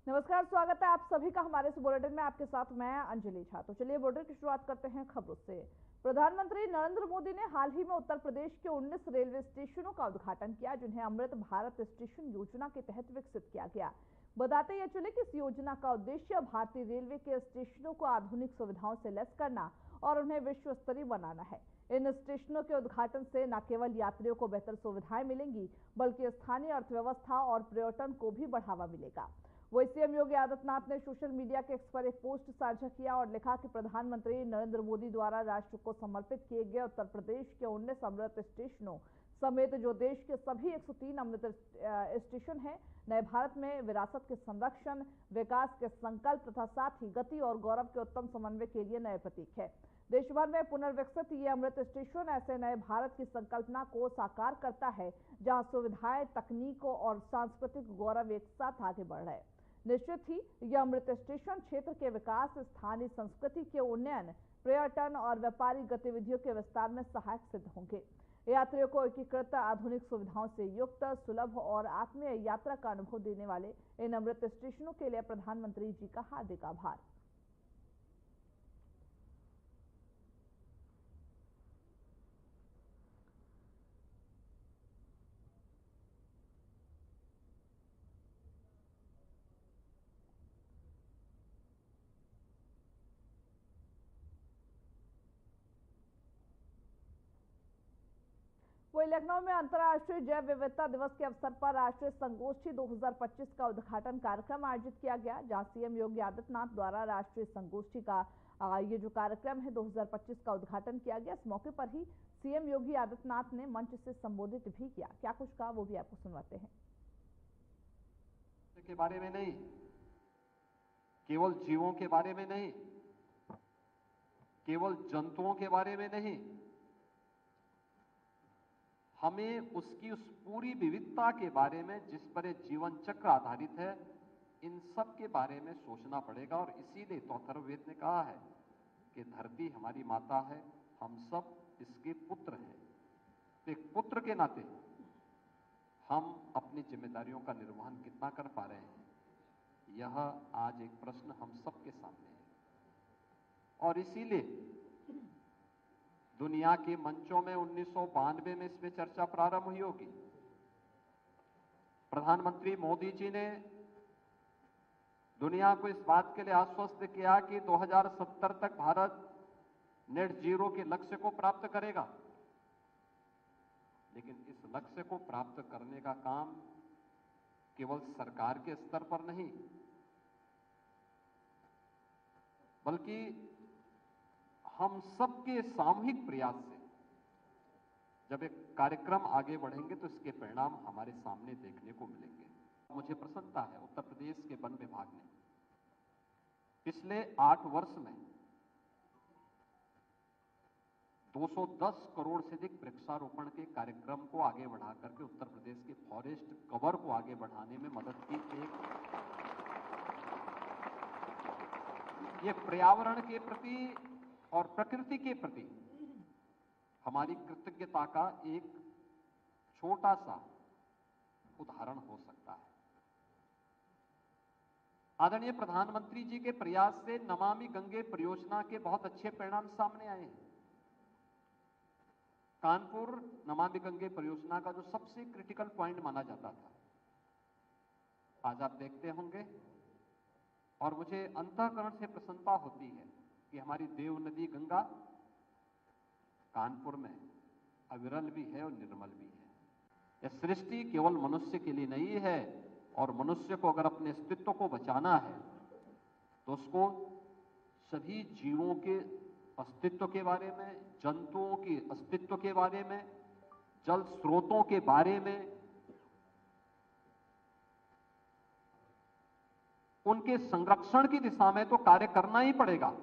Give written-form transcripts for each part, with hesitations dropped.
नमस्कार, स्वागत है आप सभी का हमारे इस बुलेटिन में। आपके साथ मैं अंजलि झा। तो चलिए बुलेटिन की शुरुआत करते हैं खबरों से। प्रधानमंत्री नरेंद्र मोदी ने हाल ही में उत्तर प्रदेश के 19 रेलवे स्टेशनों का उद्घाटन किया, जिन्हें अमृत भारत स्टेशन योजना के तहत विकसित किया गया। बताते यह चले कि इस योजना का उद्देश्य भारतीय रेलवे के स्टेशनों को आधुनिक सुविधाओं से लैस करना और उन्हें विश्व स्तरीय बनाना है। इन स्टेशनों के उद्घाटन से न केवल यात्रियों को बेहतर सुविधाएं मिलेंगी, बल्कि स्थानीय अर्थव्यवस्था और पर्यटन को भी बढ़ावा मिलेगा। वही सीएम योगी आदित्यनाथ ने सोशल मीडिया के एक्स पर एक पोस्ट साझा किया और लिखा कि प्रधानमंत्री नरेंद्र मोदी द्वारा राष्ट्र को समर्पित किए गए उत्तर प्रदेश के 19 अमृत स्टेशनों समेत जो देश के सभी 103 अमृत स्टेशन हैं, नए भारत में विरासत के संरक्षण, विकास के संकल्प तथा साथ ही गति और गौरव के उत्तम समन्वय के लिए नए प्रतीक है। देश भर में पुनर्विकसित ये अमृत स्टेशन ऐसे नए भारत की संकल्पना को साकार करता है, जहां सुविधाएं, तकनीकों और सांस्कृतिक गौरव एक साथ आगे बढ़ रहे हैं। निश्चित ही यह अमृत स्टेशन क्षेत्र के विकास, स्थानीय संस्कृति के उन्नयन, पर्यटन और व्यापारिक गतिविधियों के विस्तार में सहायक सिद्ध होंगे। यात्रियों को एकीकृत आधुनिक सुविधाओं से युक्त, सुलभ और आत्मीय यात्रा का अनुभव देने वाले इन अमृत स्टेशनों के लिए प्रधानमंत्री जी का हार्दिक आभार। वही लखनऊ में अंतर्राष्ट्रीय जैव विविधता दिवस के अवसर पर राष्ट्रीय संगोष्ठी 2025 का उद्घाटन कार्यक्रम आयोजित किया गया, जहां सीएम योगी आदित्यनाथ द्वारा राष्ट्रीय संगोष्ठी का ये जो कार्यक्रम है 2025 का उद्घाटन किया गया। इस मौके पर ही सीएम योगी आदित्यनाथ ने मंच से संबोधित भी किया। क्या कुछ कहा वो भी आपको सुनवाते हैं। के बारे में नहीं, केवल जीवों के बारे में नहीं, केवल जंतुओं के बारे में नहीं, हमें उसकी उस पूरी विविधता के बारे में जिस पर जीवन चक्र आधारित है, इन सब के बारे में सोचना पड़ेगा। और इसीलिए तो अथर्ववेद ने कहा है कि धरती हमारी माता है, हम सब इसके पुत्र हैं। तो एक पुत्र के नाते हम अपनी जिम्मेदारियों का निर्वहन कितना कर पा रहे हैं, यह आज एक प्रश्न हम सबके सामने है। और इसीलिए दुनिया के मंचों में 1992 में इसमें चर्चा प्रारंभ हुई होगी। प्रधानमंत्री मोदी जी ने दुनिया को इस बात के लिए आश्वस्त किया कि 2070 तक भारत नेट जीरो के लक्ष्य को प्राप्त करेगा। लेकिन इस लक्ष्य को प्राप्त करने का काम केवल सरकार के स्तर पर नहीं, बल्कि हम सबके सामूहिक प्रयास से जब एक कार्यक्रम आगे बढ़ेंगे तो इसके परिणाम हमारे सामने देखने को मिलेंगे। मुझे प्रसन्नता है उत्तर प्रदेश के वन विभाग ने पिछले 8 वर्ष में 210 करोड़ से अधिक वृक्षारोपण के कार्यक्रम को आगे बढ़ा करके उत्तर प्रदेश के फॉरेस्ट कवर को आगे बढ़ाने में मदद की। ये पर्यावरण के प्रति और प्रकृति के प्रति हमारी कृतज्ञता का एक छोटा सा उदाहरण हो सकता है। आदरणीय प्रधानमंत्री जी के प्रयास से नमामि गंगे परियोजना के बहुत अच्छे परिणाम सामने आए हैं। कानपुर नमामि गंगे परियोजना का जो सबसे क्रिटिकल पॉइंट माना जाता था, आज आप देखते होंगे और मुझे अंतःकरण से प्रसन्नता होती है कि हमारी देव नदी गंगा कानपुर में अविरल भी है और निर्मल भी है। यह सृष्टि केवल मनुष्य के लिए नहीं है और मनुष्य को अगर अपने अस्तित्व को बचाना है तो उसको सभी जीवों के अस्तित्व के बारे में, जंतुओं के अस्तित्व के बारे में, जल स्रोतों के बारे में, उनके संरक्षण की दिशा में तो कार्य करना ही पड़ेगा।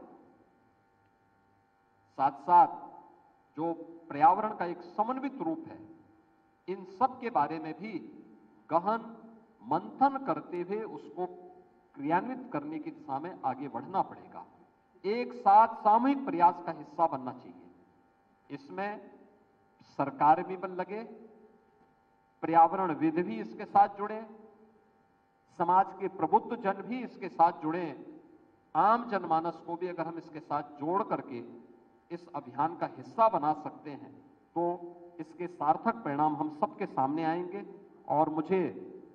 साथ साथ जो पर्यावरण का एक समन्वित रूप है, इन सब के बारे में भी गहन मंथन करते हुए उसको क्रियान्वित करने की दिशा में आगे बढ़ना पड़ेगा। एक साथ सामूहिक प्रयास का हिस्सा बनना चाहिए। इसमें सरकार भी बल लगे, पर्यावरणविद भी इसके साथ जुड़े, समाज के प्रबुद्ध जन भी इसके साथ जुड़े, आम जनमानस को भी अगर हम इसके साथ जोड़ करके इस अभियान का हिस्सा बना सकते हैं तो इसके सार्थक परिणाम हम सबके सामने आएंगे। और मुझे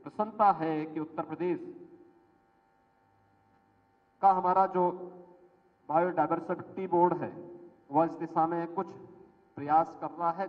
प्रसन्नता है कि उत्तर प्रदेश का हमारा जो बायोडायवर्सिटी बोर्ड है वह इस दिशा में कुछ प्रयास कर रहा है।